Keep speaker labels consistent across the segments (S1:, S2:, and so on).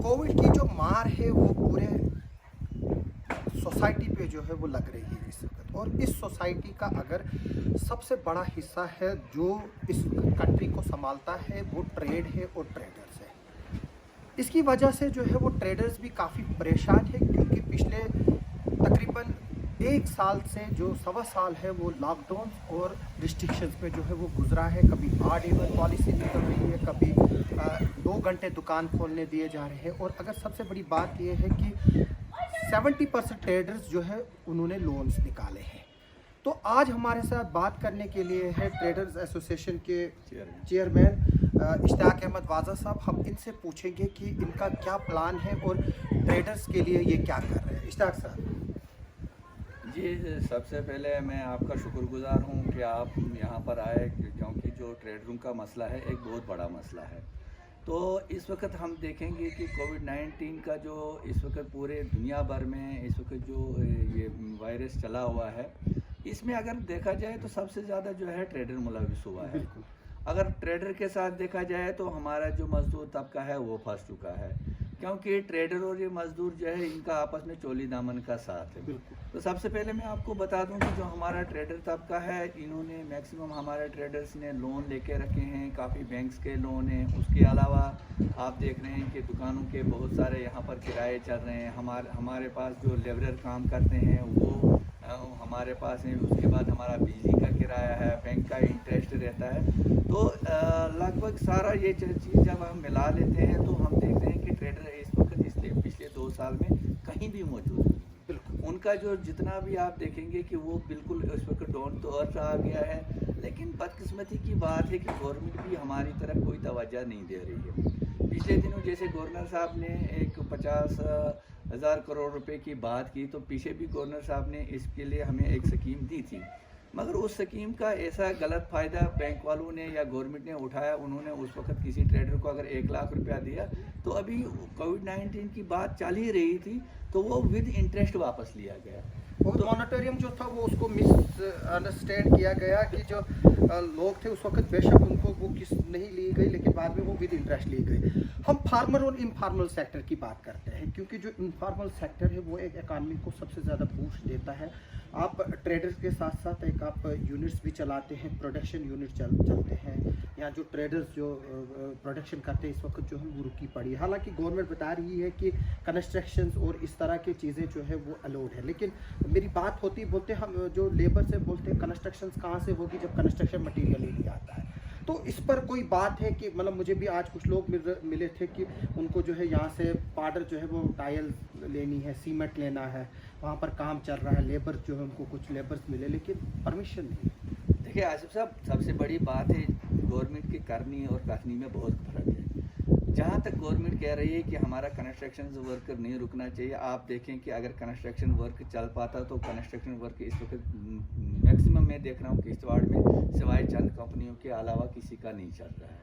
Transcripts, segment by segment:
S1: Covid की जो मार है वो पूरे सोसाइटी पे जो है वो लग रही है इस वक्त। और इस सोसाइटी का अगर सबसे बड़ा हिस्सा है जो इस कंट्री को संभालता है वो ट्रेड है और ट्रेडर्स है। इसकी वजह से जो है वो ट्रेडर्स भी काफ़ी परेशान है, क्योंकि पिछले तकरीबन 1 साल से जो सवा साल है वो लॉकडाउन और रिस्ट्रिक्शंस पे जो है वो गुजरा है। कभी ऑड इवन पॉलिसी निकल रही है, कभी 2 घंटे दुकान खोलने दिए जा रहे हैं। और अगर सबसे बड़ी बात यह है कि 70% ट्रेडर्स जो है उन्होंने लोन्स निकाले हैं। तो आज हमारे साथ बात करने के लिए है ट्रेडर्स एसोसिएशन के चेयरमैन इश्तियाक अहमद वाजा साहब। हम इनसे पूछेंगे कि इनका क्या प्लान है और ट्रेडर्स के लिए ये क्या कर रहे हैं। इश्तियाक साहब
S2: जी, सबसे पहले मैं आपका शुक्रगुजार हूँ कि आप यहाँ पर आए, क्योंकि जो ट्रेडरों का मसला है एक बहुत बड़ा मसला है। तो इस वक्त हम देखेंगे कि कोविड-19 का जो इस वक्त पूरे दुनिया भर में इस वक्त जो ये वायरस चला हुआ है, इसमें अगर देखा जाए तो सबसे ज़्यादा जो है ट्रेडर मुलविस हुआ है। अगर ट्रेडर के साथ देखा जाए तो हमारा जो मज़दूर तबका है वो फंस चुका है, क्योंकि ट्रेडर और ये मज़दूर जो है इनका आपस में चोली दामन का साथ है। तो सबसे पहले मैं आपको बता दूं कि जो हमारा ट्रेडर तबका है, इन्होंने मैक्सिमम हमारे ट्रेडर्स ने लोन लेके रखे हैं, काफ़ी बैंक्स के लोन हैं। उसके अलावा आप देख रहे हैं कि दुकानों के बहुत सारे यहाँ पर किराए चल रहे हैं। हमारे पास जो लेबरर काम करते हैं वो हमारे पास है। उसके बाद हमारा बिजली का किराया है, बैंक का इंटरेस्ट रहता है। तो लगभग सारा ये चीज़ जब हम मिला लेते हैं तो हम देखते हैं कि ट्रेडर इस वक्त पिछले 2 साल में कहीं भी मौजूद नहीं। बिल्कुल उनका जो जितना भी आप देखेंगे कि वो बिल्कुल इस वक्त डाउन टू अर्थ आ गया है। लेकिन बदकिस्मती की बात है कि गवर्नमेंट भी हमारी तरफ कोई तवज्जो नहीं दे रही है। पिछले दिनों जैसे गवर्नर साहब ने एक 50,000 करोड़ रुपए की बात की, तो पीछे भी गवर्नर साहब ने इसके लिए हमें एक स्कीम दी थी, मगर उस स्कीम का ऐसा गलत फ़ायदा बैंक वालों ने या गवर्नमेंट ने उठाया। उन्होंने उस वक्त किसी ट्रेडर को अगर 1 लाख रुपया दिया, तो अभी कोविड-19 की बात चल ही रही थी तो वो विद इंटरेस्ट वापस लिया गया।
S1: और
S2: तो
S1: मॉनिटरियम जो था वो उसको मिस अंडरस्टैंड किया गया कि जो लोग थे उस वक्त बेशक उनको वो किस नहीं ली गई, लेकिन बाद में वो विद इंटरेस्ट ली गई। हम फार्मर और इनफार्मल सेक्टर की बात करते हैं, क्योंकि जो इनफार्मल सेक्टर है वो एक इकानमी को सबसे ज़्यादा बूस्ट देता है। आप ट्रेडर्स के साथ साथ एक आप यूनिट्स भी चलाते हैं, प्रोडक्शन यूनिट चलते हैं। या जो ट्रेडर्स जो प्रोडक्शन करते हैं इस वक्त जो है वो रुकी पड़ी है। हालांकि गवर्नमेंट बता रही है कि कंस्ट्रक्शंस और इस तरह की चीज़ें जो है वो अलाउड है, लेकिन मेरी बात होती बोलते हम जो लेबर से बोलते हैं कंस्ट्रक्शंस कहाँ से होगी जब कंस्ट्रक्शन मटेरियल ही नहीं आता है। तो इस पर कोई बात है कि मतलब मुझे भी आज कुछ लोग मिले थे कि उनको जो है यहाँ से पाउडर जो है वो टाइल लेनी है, सीमेंट लेना है, वहाँ पर काम चल रहा है, लेबर जो है उनको कुछ लेबर्स मिले लेकिन परमिशन नहीं।
S2: देखिए आसिफ साहब, सबसे बड़ी बात है गवर्नमेंट की करनी और करनी में बहुत फर्क है। जहाँ तक गवर्नमेंट कह रही है कि हमारा कंस्ट्रक्शन वर्क नहीं रुकना चाहिए, आप देखें कि अगर कंस्ट्रक्शन वर्क चल पाता तो कंस्ट्रक्शन वर्क इस वक्त मैक्सिमम मैं देख रहा हूँ किश्तवाड़ में सिवाय चंद कंपनियों के अलावा किसी का नहीं चल रहा है।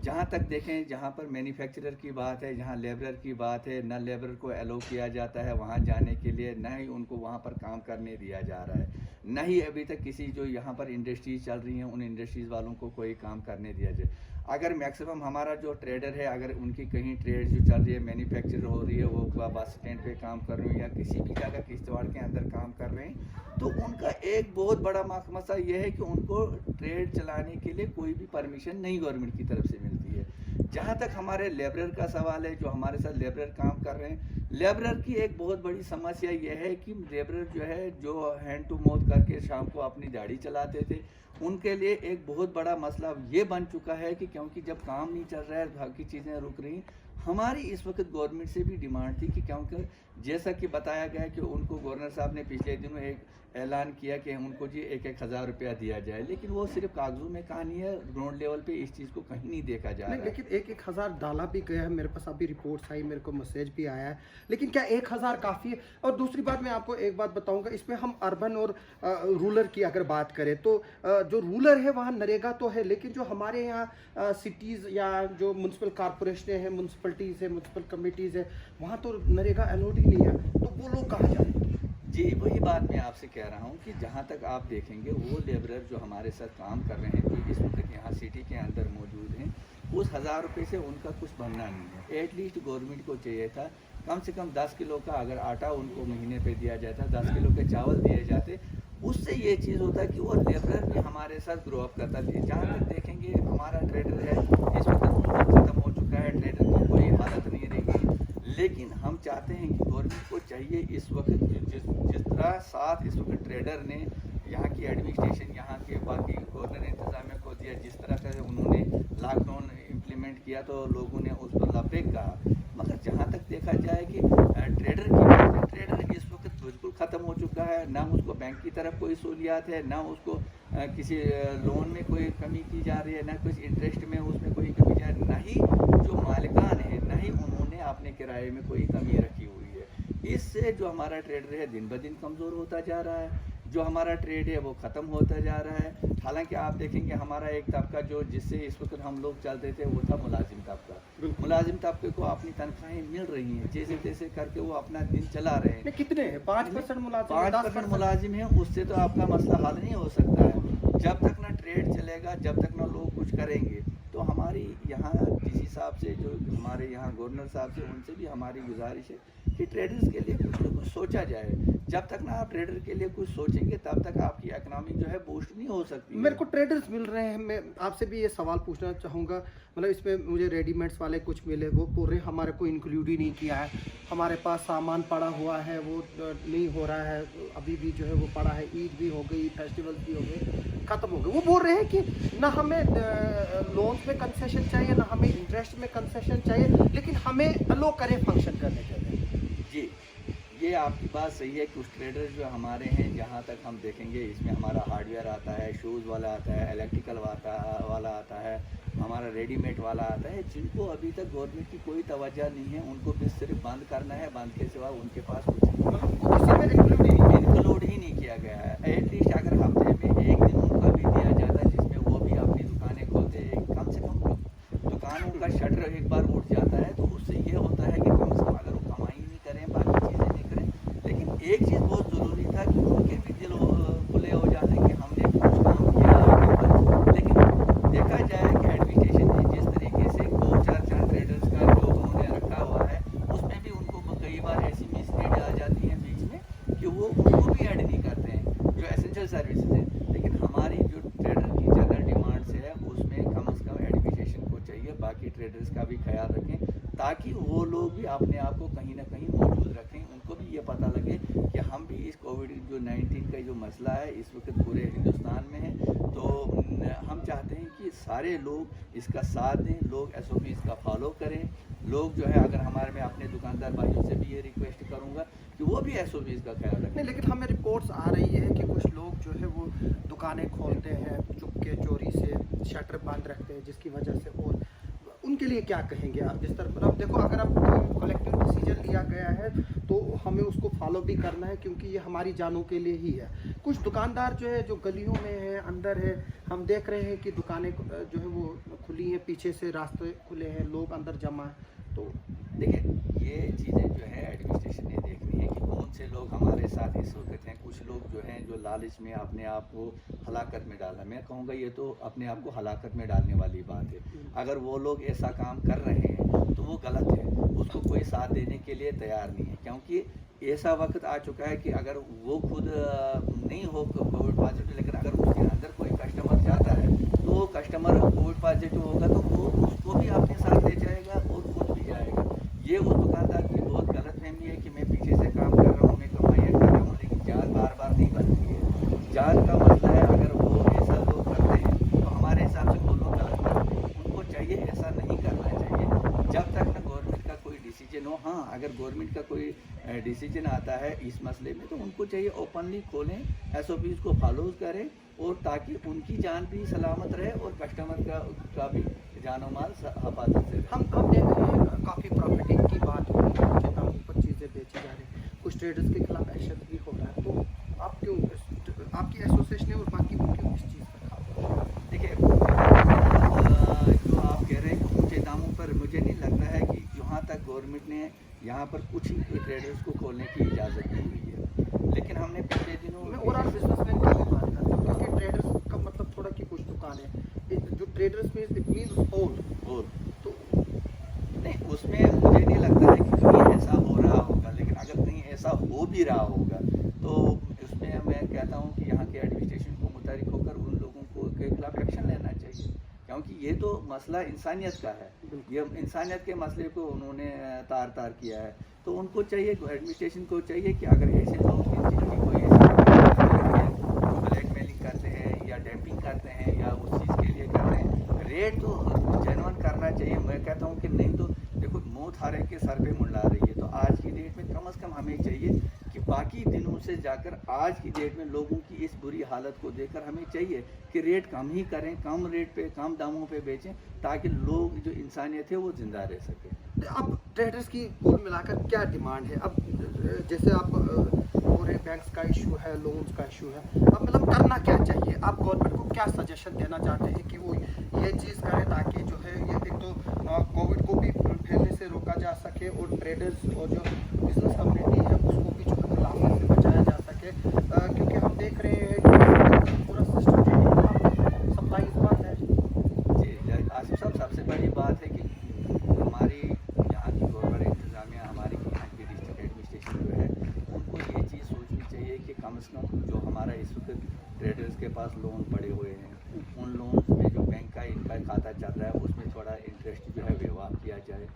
S2: जहाँ तक देखें, जहाँ पर मैन्युफैक्चरर की बात है, जहाँ लेबरर की बात है, न लेबरर को अलो किया जाता है वहाँ जाने के लिए, न ही उनको वहाँ पर काम करने दिया जा रहा है, न ही अभी तक किसी जो यहाँ पर इंडस्ट्रीज चल रही हैं उन इंडस्ट्रीज़ वालों को कोई काम करने दिया जाए। अगर मैक्सिमम हमारा जो ट्रेडर है, अगर उनकी कहीं ट्रेड जो चल रही है, मैन्युफैक्चर हो रही है, वो बस स्टैंड पे काम कर रहे हैं या किसी भी जगह किश्तवाड़ के अंदर काम कर रहे हैं, तो उनका एक बहुत बड़ा मसला यह है कि उनको ट्रेड चलाने के लिए कोई भी परमिशन नहीं गवर्नमेंट की तरफ से मिलती है। जहाँ तक हमारे लेबरर का सवाल है, जो हमारे साथ लेबरर काम कर रहे हैं, लेबरर की एक बहुत बड़ी समस्या यह है कि लेबरर जो है जो हैंड टू माउथ करके शाम को अपनी गाड़ी चलाते थे, उनके लिए एक बहुत बड़ा मसला ये बन चुका है कि क्योंकि जब काम नहीं चल रहा है, बाकी चीज़ें रुक रही, हमारी इस वक्त गवर्नमेंट से भी डिमांड थी कि क्योंकि जैसा कि बताया गया कि उनको गवर्नर साहब ने पिछले दिनों एक ऐलान किया कि उनको जी 1-1 हज़ार रुपया दिया जाए, लेकिन वो सिर्फ कागजों में कहानी है, ग्राउंड लेवल पे इस चीज़ को कहीं नहीं देखा जा रहा है।
S1: लेकिन 1-1 हज़ार डाला भी गया है, मेरे पास अभी रिपोर्ट्स आई, मेरे को मैसेज भी आया है, लेकिन क्या 1 हज़ार काफ़ी है? और दूसरी बात मैं आपको एक बात बताऊंगा, इसमें हम अर्बन और रूरल की अगर बात करें तो जो रूरल है वहाँ नरेगा तो है, लेकिन जो हमारे यहाँ सिटीज़ या जो म्यूनसिपल कॉरपोरेशन है, म्यूनसिपलिटीज़ है, म्यूनसिपल कमिटीज़ है, वहाँ तो नरेगा अलाउड ही नहीं है, तो वो लोग कहाँ जाएंगे?
S2: जी, वही बात मैं आपसे कह रहा हूँ कि जहाँ तक आप देखेंगे वो लेबरर जो हमारे साथ काम कर रहे हैं, जो इस वक्त यहाँ सिटी के अंदर मौजूद हैं, उस 1000 रुपये से उनका कुछ बनना नहीं है। एटलीस्ट गवर्नमेंट को चाहिए था कम से कम 10 किलो का अगर आटा उनको महीने पे दिया जाता, 10 किलो के चावल दिए जाते, उससे ये चीज़ होता कि वो लेबर भी हमारे साथ ग्रो अप करता था। जहाँ तक देखेंगे हमारा ट्रेडर है इस वक्त ख़त्म हो चुका है, ट्रेडर की कोई हालत नहीं रहेगी। लेकिन हम चाहते हैं कि गवर्नमेंट को चाहिए इस वक्त जिस तरह साथ इस वक्त ट्रेडर ने यहाँ की एडमिनिस्ट्रेशन, यहाँ के बाकी गवर्नर इंतज़ामिया को दिया, जिस तरह का उन्होंने लॉकडाउन इम्प्लीमेंट किया तो लोगों ने उस पर लबैक कहा। मगर जहाँ तक देखा जाए कि ट्रेडर इस वक्त बिल्कुल ख़त्म हो चुका है, ना उसको बैंक की तरफ कोई सहूलियात है, ना उसको किसी लोन में कोई कमी की जा रही है, ना कुछ इंटरेस्ट में उसमें कोई कमी जा रही है, ना ही जो मालिकान है, ना ही उन्होंने अपने किराए में कोई कमी रखी हुई है। इससे जो हमारा ट्रेडर है दिन ब दिन कमज़ोर होता जा रहा है, जो हमारा ट्रेड है वो ख़त्म होता जा रहा है। हालांकि आप देखेंगे हमारा एक तबका जो जिससे इस वक्त हम लोग चलते थे वो था मुलाजिम तबका। मुलाजिम तबके को अपनी तनख्वाहें मिल रही हैं, जैसे तैसे करके वो अपना दिन चला रहे हैं।
S1: कितने हैं? 5% मुलाजिम,
S2: 5% मुलाजिम है, उससे तो आपका मसला हल नहीं हो सकता है। जब तक ना ट्रेड चलेगा, जब तक ना लोग कुछ करेंगे, तो हमारी यहाँ डीसी साहब से, जो हमारे यहाँ गवर्नर साहब से, उनसे भी हमारी गुजारिश है कि ट्रेडर्स के लिए कुछ न कुछ सोचा जाए। जब तक ना आप ट्रेडर के लिए कुछ सोचेंगे तब तक आपकी इकोनॉमी जो है बूस्ट नहीं हो सकती।
S1: मेरे को ट्रेडर्स मिल रहे हैं, मैं आपसे भी ये सवाल पूछना चाहूँगा, मतलब इसमें मुझे रेडीमेड्स वाले कुछ मिले, वो पूरे हमारे को इंक्लूड ही नहीं किया है। हमारे पास सामान पड़ा हुआ है, वो नहीं हो रहा है, अभी भी जो है वो पड़ा है। ईद भी हो गई, फेस्टिवल्स भी हो गए, ख़त्म हो गए। वो बोल रहे हैं कि ना हमें लोन में कंसेशन चाहिए, ना हमें इंटरेस्ट में कंसेशन चाहिए, लेकिन हमें अलो करें फंक्शन करने के लिए।
S2: जी, ये आपकी बात सही है। कुछ ट्रेडर्स जो हमारे हैं, जहाँ तक हम देखेंगे इसमें हमारा हार्डवेयर आता है, शूज़ वाला आता है, इलेक्ट्रिकल वाला आता है, हमारा रेडीमेड वाला आता है, जिनको अभी तक गवर्नमेंट की कोई तवज्जो नहीं है। उनको भी सिर्फ बंद करना है, बंद के सिवा उनके पास कुछ इंक्लूड ही नहीं किया गया है। एटलीस्ट अगर हफ्ते में एक दिन उनका भी दिया जाता जिसमें वो भी अपनी दुकानें खोलते, कम से कम दुकानों का शटर एक बार उठ जाता है तो उससे ये होता है कि कम से कम अगर वो कमाई नहीं करें, बाकी चीज़ें नहीं करें, लेकिन एक चीज़ बहुत ज़रूरी था कि उनके भी दिल खुले हो जाते कि हमने कुछ काम किया आगे पर। लेकिन देखा जाए कि एडमिनिस्ट्रेशन ने जिस तरीके से 2-4 ट्रेडर्स का जो उन्होंने रखा हुआ है, उसमें भी उनको कई बार ऐसी मिसलीड आ जाती है बीच में कि वो उनको भी ऐड नहीं करते हैं जो एसेंशियल सर्विसेज हैं। लेकिन हमारी जो ट्रेडर की जनरल डिमांड्स है उसमें कम से कम एडमिनिस्ट्रेशन को चाहिए बाकी ट्रेडर्स का भी ख्याल रखें, ताकि वो लोग भी अपने आप को कहीं ना कहीं मौजूद रखें। उनको भी ये पता लगे कि हम भी इस कोविड-19 का जो मसला है इस वक्त पूरे हिंदुस्तान में है, तो हम चाहते हैं कि सारे लोग इसका साथ दें, लोग SOPs का फॉलो करें। लोग जो है, अगर हमारे, मैं अपने दुकानदार भाइयों से भी ये रिक्वेस्ट करूँगा कि वो भी SOPs का ख्याल रखें।
S1: नहीं, लेकिन हमें रिपोर्ट्स आ रही है कि कुछ लोग जो है वो दुकानें खोलते हैं चुपके चोरी से, शटर बंद रखते हैं, जिसकी वजह से, और उनके लिए क्या कहेंगे आप? जिस तरह मतलब देखो, अगर अब कलेक्टिव डिसीजन लिया गया है तो हमें उसको फॉलो भी करना है, क्योंकि ये हमारी जानों के लिए ही है। कुछ दुकानदार जो है, जो गलियों में है, अंदर है, हम देख रहे हैं कि दुकानें जो है वो खुली हैं, पीछे से रास्ते खुले हैं, लोग अंदर जमा हैं। तो
S2: देखिए, ये चीज़ें जो है एडमिनिस्ट्रेशन ने देखनी है कि कौन से लोग हमारे साथ इस वक्त हैं। कुछ लोग जो हैं जो लालच में अपने आप को हलाकत में डाला, मैं कहूँगा ये तो अपने आप को हलाकत में डालने वाली बात है। अगर वो लोग ऐसा काम कर रहे हैं तो वो गलत है, उसको कोई साथ देने के लिए तैयार नहीं है, क्योंकि ऐसा वक्त आ चुका है कि अगर वो खुद नहीं हो कोविड पॉजिटिव, लेकिन अगर उसके अंदर कोई कस्टमर जाता है तो वो कस्टमर कोविड पॉजिटिव होगा तो वो उसको भी अपने साथ ले जाएगा और खुद भी जाएगा। ये वो दुकानदार की बहुत गलत फहमी है कि मैं पीछे से काम कर रहा हूँ, मैं कमाइयाँ कर रहा हूँ, लेकिन जान बार बार नहीं बनती है। जान का मसला है, अगर वो ऐसा लोग करते हैं तो हमारे हिसाब से वो लोग गलत करते हैं। उनको चाहिए ऐसा नहीं करना चाहिए जब तक ना गवर्नमेंट का कोई डिसीजन हो। हाँ, अगर गवर्नमेंट का कोई डिसीजन आता है इस मसले में तो उनको चाहिए ओपनली खोलें, SOPs को फॉलो करें, और ताकि उनकी जान भी सलामत रहे और कस्टमर का भी जानो माल हिफाजत से।
S1: हम देख रहे हैं काफ़ी प्रॉफिटिंग की बात हो रही है, ऊँचे दामों पर चीज़ें बेची जा रही हैं, कुछ ट्रेडर्स के खिलाफ एक्शन भी हो रहा है। तो आप क्यों, आपकी एसोसिएशन और बाकी वो क्यों इस चीज़ पर खाते?
S2: देखिए, जो आप कह रहे हैं कि ऊँचे दामों पर, मुझे नहीं लगता है कि यहाँ तक गवर्नमेंट ने यहाँ पर कुछ ही ट्रेडर्स को खोलने की इजाज़त दी हुई है। लेकिन हमने पिछले दिनों
S1: मैं ओवरऑल बिजनेसमैन की भी बात करता हूँ, क्योंकि ट्रेडर्स का मतलब थोड़ा कि कुछ दुकान है, जो traders means it means whole.
S2: और
S1: तो
S2: नहीं, उसमें मुझे नहीं लगता है कि कहीं ऐसा हो रहा होगा, लेकिन अगर कहीं ऐसा हो भी रहा होगा तो उसमें मैं कहता हूँ कि यहाँ के एडमिनिस्ट्रेशन को मुतहरिक होकर उन लोगों को के खिलाफ एक्शन लेना चाहिए, क्योंकि ये तो मसला इंसानियत का है। ये इंसानियत के मसले को उन्होंने तार तार किया है, तो उनको चाहिए, एडमिनिस्ट्रेशन को चाहिए कि अगर ऐसे लोग जिनकी कोई जो ब्लैकमेलिंग करते हैं या डैम्पिंग करते हैं या उस चीज़ के लिए करते हैं, रेट तो जेन्युइन करना चाहिए। मैं कहता हूँ कि नहीं तो देखो, मौत हर एक के सर पे मुंडला रही है, तो आज की डेट में कम से कम हमें चाहिए कि बाकी दिनों से जाकर आज की डेट में लोगों की इस बुरी हालत को देखकर हमें चाहिए कि रेट कम ही करें, कम रेट पे कम दामों पे बेचें, ताकि लोग जो इंसानियत है वो जिंदा रह सके।
S1: अब ट्रेडर्स की कुल मिलाकर क्या डिमांड है? अब जैसे आप पूरे बैंक्स का इशू है, लोन्स का इशू है, अब मतलब करना क्या चाहिए? आप गवर्नमेंट को क्या सजेशन देना चाहते हैं कि वो ये चीज़ करे ताकि जो है ये एक तो कोविड को भी फैलने से रोका जा सके और ट्रेडर्स और जो बिजनेस कम्युनिटी है उसको भी जो है लाने से बचाया जा सके, क्योंकि हम देख रहे हैं कि पूरा सिस्टम जो है सप्लाई इस बात है।
S2: जी आसिफ साहब, सबसे बड़ी बात है कि हमारी यहाँ की गवर्नमेंट इंतज़ामिया, हमारी यहाँ की डिस्ट्रिक्ट एडमिनिस्ट्रेशन जो है, उनको ये चीज़ सोचनी चाहिए कि कम से कम जो हमारा इस वक्त ट्रेडर्स के पास लोन पड़े हुए हैं, उन लोन्स में जो बैंक का इनका खाता चल रहा है उसमें थोड़ा इंटरेस्ट जो है व्यवहार किया जाए।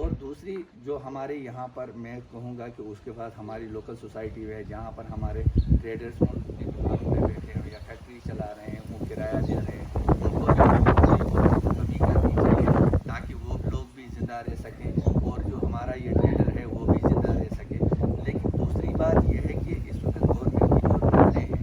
S2: और दूसरी जो हमारे यहाँ पर मैं कहूँगा कि उसके बाद हमारी लोकल सोसाइटी है, जहाँ पर हमारे ट्रेडर्स उन दुकानों में बैठे हैं या फैक्ट्री चला रहे हैं, वो किराया दे रहे हैं, उनको कमी करनी चाहिए ताकि वो लोग भी ज़िंदा रह सकें और जो हमारा ये ट्रेडर है वो भी ज़िंदा रह सके। लेकिन दूसरी बात यह है कि इस वक्त गवर्नमेंट की जो दुकानें हैं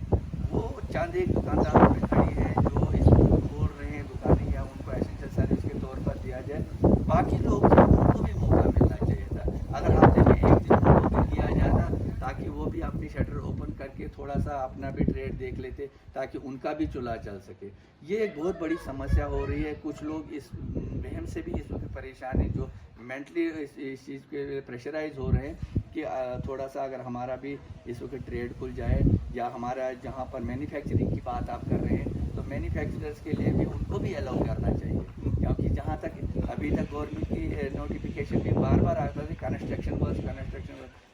S2: वो चंद एक दुकानदारों में खड़ी हैं जो इस खोल रहे हैं दुकानें या उनको एसेंशियल सर्विस के तौर पर दिया जाए, बाकी लोग उनको भी मौका मिलना चाहिए था। अगर हफ्ते में एक दिन उनको भी दिया जाता ताकि वो भी अपनी शटर ओपन करके थोड़ा सा अपना भी ट्रेड देख लेते, ताकि उनका भी चूल्हा चल सके। ये एक बहुत बड़ी समस्या हो रही है। कुछ लोग इस वहम से भी इस वक्त परेशान हैं जो मेंटली इस चीज़ के प्रेशराइज हो रहे हैं कि थोड़ा सा अगर हमारा भी इस वक्त ट्रेड खुल जाए, या हमारा जहाँ पर मैन्युफैक्चरिंग की बात आप कर रहे हैं तो मैन्युफैक्चरर्स के लिए भी उनको भी अलाउ करना चाहिए, क्योंकि जहाँ तक अभी तक गवर्नमेंट की नोटिफिकेशन भी बार बार आता है कंस्ट्रक्शन वर्क,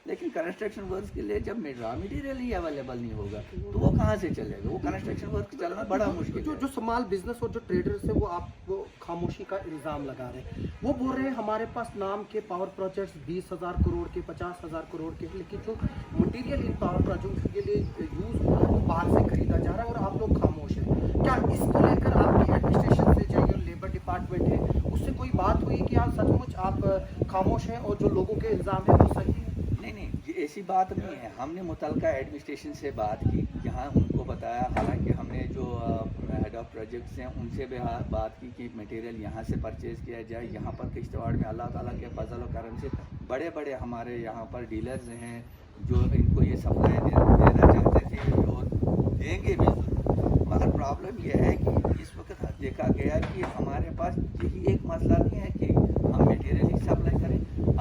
S2: लेकिन कंस्ट्रक्शन वर्क के लिए जब रॉ मटेरियल ही अवेलेबल नहीं होगा तो वो कहाँ से चलेगा? वो कंस्ट्रक्शन वर्क चलना बड़ा मुश्किल है।
S1: जो स्मॉल बिजनेस और जो ट्रेडर्स है वो आपको खामोशी का इल्ज़ाम लगा रहे हैं। वो बोल रहे हैं हमारे पास नाम के पावर प्रोजेक्ट्स 20,000 करोड़ के, 50,000 करोड़ के, लेकिन जो मटेरियल इन पावर प्रोजेक्ट्स के लिए यूज़ हो रहा है वो बाहर से खरीदा जा रहा है और आप लोग खामोश हैं। क्या इसको लेकर आपकी एडमिनिस्ट्रेशन से जो लेबर डिपार्टमेंट है उससे कोई बात हुई कि आप सचमुच आप खामोश हैं और जो लोगों के इल्ज़ाम है वो सही है?
S2: नहीं, ये ऐसी बात नहीं है। हमने मुतलका एडमिनिस्ट्रेशन से बात की, यहाँ उनको बताया, हालांकि हमने जो हेड ऑफ प्रोजेक्ट्स हैं उनसे भी बात की कि मटेरियल यहाँ से परचेज़ किया जाए। यहाँ पर किश्तवाड़ में अल्लाह ताला के फजल और करम से बड़े बड़े हमारे यहाँ पर डीलर्स हैं जो इनको ये सप्लाई देना चाहते थे और देंगे भी ज़रूर, मगर प्रॉब्लम यह है कि इस वक्त देखा गया कि हमारे पास यही एक मसला नहीं है कि हम मटेरियल ही सप्लाई करें।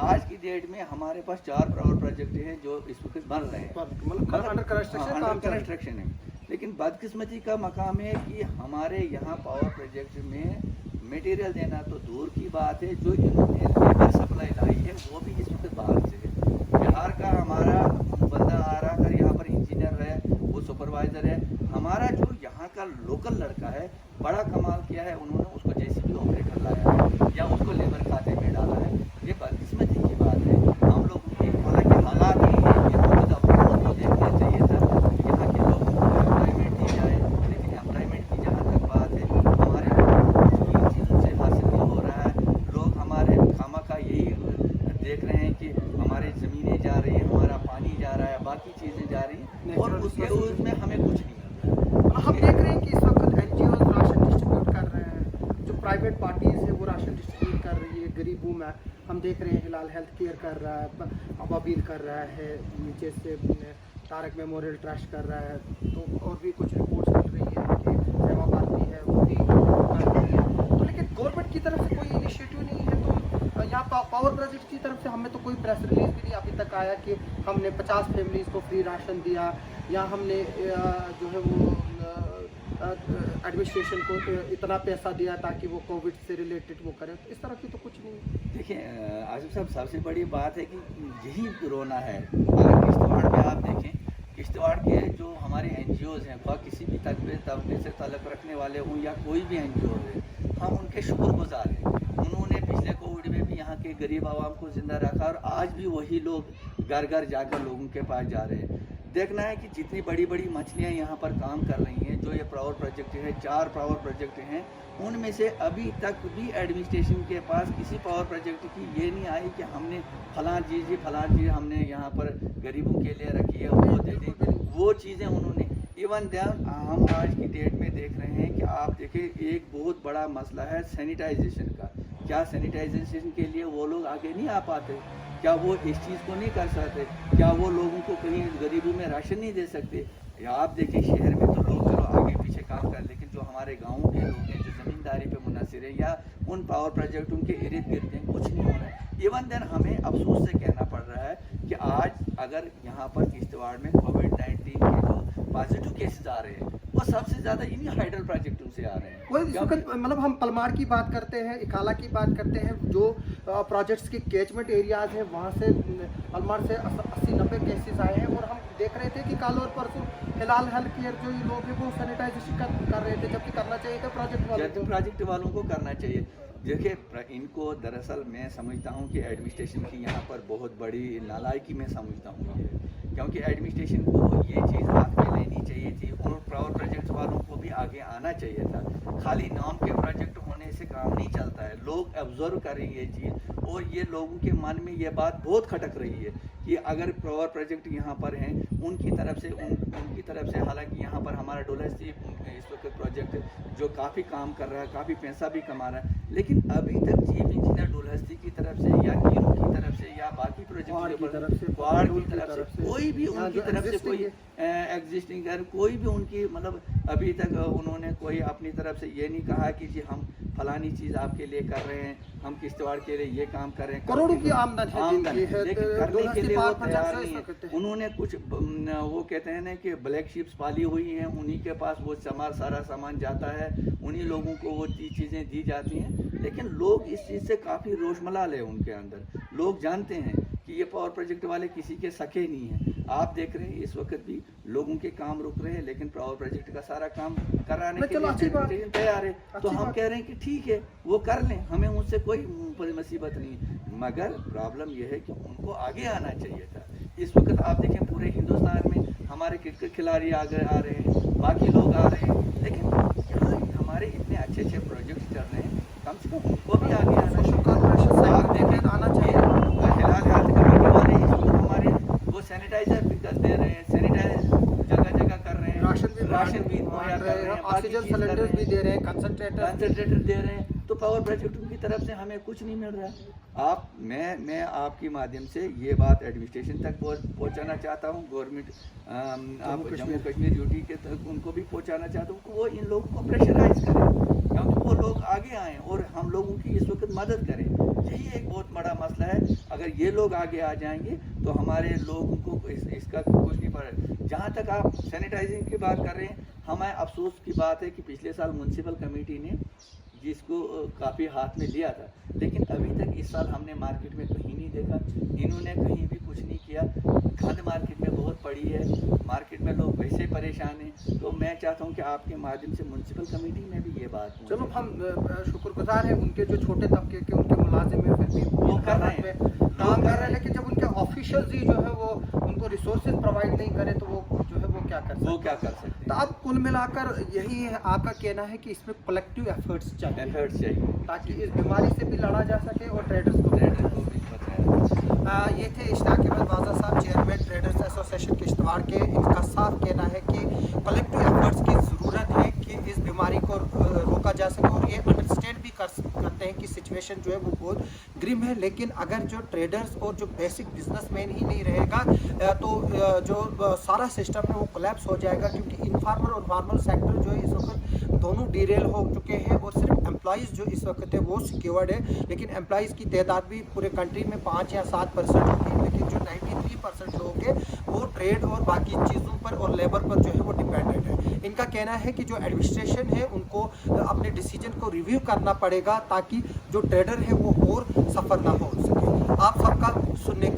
S2: आज की डेट में हमारे पास 4 पावर प्रोजेक्ट हैं जो इस वक्त बन रहे हैं,
S1: मतलब अंडर
S2: कंस्ट्रक्शन है। लेकिन बदकिस्मती का मकाम है कि हमारे यहाँ पावर प्रोजेक्ट में मटेरियल देना तो दूर की बात है, जो इन्होंने लेबर सप्लाई लाई है वो भी इस वक्त बाहर से है। बिहार का हमारा बंदा आ रहा कर यहाँ पर इंजीनियर है, वो सुपरवाइज़र है। हमारा जो यहाँ का लोकल लड़का है बड़ा कमाल किया है, उन्होंने उसको जेसीबी ऑपरेटर लाया है या उसको लेबर खाते में डाला है। ये बदकिस्मती की बात है। हम लोग हालांकि हालात नहीं है कि खुद अपने को देखना चाहिए था, यहाँ के लोगों को एम्प्लॉयमेंट दी जाए, लेकिन एम्प्लॉयमेंट की जहाँ तक बात है हमारे इन चीज़ों से हासिल नहीं हो रहा है। लोग हमारे खामखा यही देख रहे हैं कि हमारी ज़मीनें जा रही हैं, हमारा पानी जा रहा है, बाकी चीज़ें जा रही हैं और उसके उसमें हमें कुछ नहीं मिल रहा है।
S1: हम देख रहे हैं कि इस वक्त NGOs राशन डिस्ट्रीब्यूट कर रहे हैं, जो प्राइवेट पार्टीज़ है वो राशन डिस्ट्रीब्यूट कर रही है गरीबों में। हम देख रहे हैं हिलाल हेल्थ केयर कर रहा है, अबाबील कर रहा है, नीचे से तारक मेमोरियल ट्रस्ट कर रहा है, तो और भी कुछ रिपोर्ट्स मिल रही है कि सेवा भारती है वो भी कर रही है। तो लेकिन गवर्नमेंट की तरफ से कोई इनिशिएटिव नहीं है। तो यहाँ पावर प्रोजेक्ट की तरफ से हमें तो कोई प्रेस रिलीज भी नहीं अभी तक आया कि हमने 50 फैमिलीज़ को फ्री राशन दिया, या हमने जो है वो एडमिनिस्ट्रेशन को इतना पैसा दिया ताकि वो कोविड से रिलेटेड वो करे, इस तरह की तो कुछ नहीं।
S2: देखिए आसिफ साहब, सबसे बड़ी बात है कि यही रोना है। अगर किश्तवाड़ में आप देखें, किश्तवाड़ के जो हमारे NGOs हैं, वह किसी भी तबके से ताल्लुक़ रखने वाले हों या कोई भी NGO है, हम उनके शुक्रगुजार हैं। उन्होंने पिछले कोविड में भी यहाँ के गरीब आवाम को ज़िंदा रखा और आज भी वही लोग घर घर जाकर लोगों के पास जा रहे हैं। देखना है कि जितनी बड़ी बड़ी मछलियाँ यहाँ पर काम कर रही हैं, जो ये पावर प्रोजेक्ट है, 4 पावर प्रोजेक्ट हैं, उनमें से अभी तक भी एडमिनिस्ट्रेशन के पास किसी पावर प्रोजेक्ट की ये नहीं आई कि हमने फलां चीज़ हमने यहाँ पर गरीबों के लिए रखी है, वो दे दें। वो चीज़ें उन्होंने इवन देन हम आज की डेट में देख रहे हैं कि आप देखें, एक बहुत बड़ा मसला है सैनिटाइजेशन का। क्या सैनिटाइजेशन के लिए वो लोग आगे नहीं आ पाते? क्या वो इस चीज़ को नहीं कर सकते? क्या वो लोगों को कहीं गरीबी में राशन नहीं दे सकते? या आप देखें, शहर में तो लोग चलो आगे पीछे काम कर, लेकिन जो हमारे गाँव के लोग हैं, जो ज़मींदारी पे मुनहसर है या उन पावर प्रोजेक्टों के इर्द गिर्द हैं, कुछ नहीं हो रहा है। इवन देन हमें अफसोस से कहना पड़ रहा है कि आज अगर यहाँ पर किश्तवाड़ में कोविड-19 के जो पॉजिटिव केसेस आ रहे हैं, वो सबसे ज़्यादा इन्हीं हाइडल प्रोजेक्टों से आ रहे हैं।
S1: वही इस वक्त मतलब हम पलमार की बात करते हैं, इकाला की बात करते हैं, जो प्रोजेक्ट्स के कैचमेंट एरियाज हैं, वहाँ से पलमार से 80-90 केसेस आए हैं। और हम देख रहे थे कि कल और परसों फिलहाल हेल्थ केयर जो लोग हैं वो सैनिटाइजेशन कर रहे थे, जबकि करना चाहिए था प्रोजेक्ट वालों को
S2: करना चाहिए। देखिए, इनको दरअसल मैं समझता हूँ कि एडमिनिस्ट्रेशन की यहाँ पर बहुत बड़ी नालायकी मैं समझता हूँ, क्योंकि एडमिनिस्ट्रेशन को ये चीज़ हाथ में लेनी चाहिए थी और पावर प्रोजेक्ट वालों को भी आगे आना चाहिए था। खाली नाम के प्रोजेक्ट होने से काम नहीं चलता है। लोग ऑब्जर्व कर रही है चीज़, और ये लोगों के मन में ये बात बहुत खटक रही है कि अगर पावर प्रोजेक्ट यहाँ पर हैं, उनकी तरफ से हालांकि यहाँ पर हमारा डोलहस्ती इस वक्त प्रोजेक्ट जो काफ़ी काम कर रहा है, काफ़ी पैसा भी कमा रहा है, लेकिन अभी तक चीफ इंजीनियर डोलहस्ती की तरफ से या कीरों की तरफ से या बाकी प्रोजेक्ट की तरफ से कोई भी उनकी तरफ से कोई एग्जिस्टिंग कोई भी उनकी मतलब अभी तक उन्होंने कोई अपनी तरफ से ये नहीं कहा कि जी हम फलानी चीज़ आपके लिए कर रहे हैं, हम किश्तवाड़ के लिए ये काम कर रहे हैं।
S1: करोड़ों की आमदन है,
S2: लेकिन करने के लिए वो तैयार नहीं है। उन्होंने कुछ वो कहते हैं ना कि ब्लैक शिप्स पाली हुई हैं, उन्हीं के पास वो सारा सामान जाता है, उन्हीं लोगों को वो चीज़ें दी जाती हैं। लेकिन लोग इस चीज़ से काफ़ी रोशमलाल है उनके अंदर। लोग जानते हैं कि ये पावर प्रोजेक्ट वाले किसी के सके नहीं हैं। आप देख रहे हैं इस वक्त भी लोगों के काम रुक रहे हैं, लेकिन पावर प्रोजेक्ट का सारा काम कराने के लिए तैयार है। तो हम कह रहे हैं कि ठीक है, वो कर लें, हमें उनसे कोई मुसीबत नहीं है। मगर प्रॉब्लम यह है कि उनको आगे आना चाहिए था। इस वक्त आप देखें, पूरे हिंदुस्तान में हमारे क्रिकेट खिलाड़ी आ रहे हैं, बाकी लोग आ रहे हैं, लेकिन यहाँ हमारे इतने अच्छे अच्छे प्रोजेक्ट चल रहे हैं, कम से कम उनको भी आगे आना चाहिए। आप देखें, आना चाहिए। फिलहाल हेल्थ कमेटी वाले हमारे वो सैनिटाइजर भी कर दे रहे हैं, सैनिटाइजर जगह जगह कर रहे हैं, राशन भी मुहैया कर रहे हैं,
S1: ऑक्सीजन सिलेंडर्स भी दे रहे हैं, कंसंट्रेटर
S2: दे रहे हैं। तो पावर प्रोजेक्ट की तरफ से हमें कुछ नहीं मिल रहा है। मैं आपके माध्यम से ये बात एडमिनिस्ट्रेशन तक पहुंचाना चाहता हूं, गवर्नमेंट आप जम्मू कश्मीर यूटी के तक उनको भी पहुंचाना चाहता हूं कि वो इन लोगों को प्रेशराइज करें, क्योंकि वो लोग आगे आएँ और हम लोगों की इस वक्त मदद करें। यही एक बहुत बड़ा मसला है। अगर ये लोग आगे आ जाएंगे तो हमारे लोगों को इसका कुछ नहीं पड़ेगा। जहाँ तक आप सैनिटाइजिंग की बात कर रहे हैं, हमें अफसोस की बात है कि पिछले साल म्यूनसिपल कमेटी ने जिसको काफ़ी हाथ में लिया था, लेकिन अभी तक इस साल हमने मार्केट में कहीं नहीं देखा। इन्होंने कहीं भी कुछ नहीं किया। खाद मार्केट में बहुत पड़ी है, मार्केट में लोग वैसे परेशान हैं। तो मैं चाहता हूं कि आपके माध्यम से म्यूनसिपल कमेटी में भी ये बात
S1: चलो, हम शुक्रगुजार हैं उनके जो छोटे तबके के उनके मुलाजिम हैं, फिर भी
S2: वो कर रहे हैं,
S1: काम कर रहे हैं। लेकिन जब उनके ऑफिशियल्स ही जो है वो उनको रिसोर्सेज प्रोवाइड नहीं करें तो वो जो है वो क्या कर सकते हैं। तो अब कुल मिलाकर यही है, आपका कहना है कि इसमें कलेक्टिव एफर्ट्स चाहिए ताकि इस बीमारी से भी लड़ा जा सके और ट्रेडर्स को भी बताया। ये थे इश्तियाक अहमद वाजा साहब, चेयरमैन ट्रेडर्स एसोसिएशन किश्तवाड़ के। इनका साफ कहना है कि कलेक्टिव एफर्ट्स की ज़रूरत है कि इस बीमारी को रोका जा सके, और ये अंडरस्टैंड भी करते हैं कि सिचुएशन जो है वो बहुत ग्रिम है। लेकिन अगर जो ट्रेडर्स और जो बेसिक बिजनेसमैन ही नहीं रहेगा तो जो सारा सिस्टम है वो कोलैप्स हो जाएगा, क्योंकि इनफॉर्मल और फॉर्मल सेक्टर जो है इस वक्त दोनों डिरेल हो चुके हैं, और सिर्फ एम्प्लॉइज़ जो इस वक्त है वो सिक्योर्ड है। लेकिन एम्प्लॉइज़ की तादाद भी पूरे कंट्री में 5 या 7% होगी, लेकिन जो 93% लोग हैं वो ट्रेड और बाकी चीज़ों पर और लेबर पर जो है वो डिपेंडेंट है। इनका कहना है कि जो एडमिनिस्ट्रेशन है उनको अपने डिसीजन को रिव्यू करना पड़ेगा ताकि जो ट्रेडर है वो और सफ़र ना हो सके। आप सबका सुनने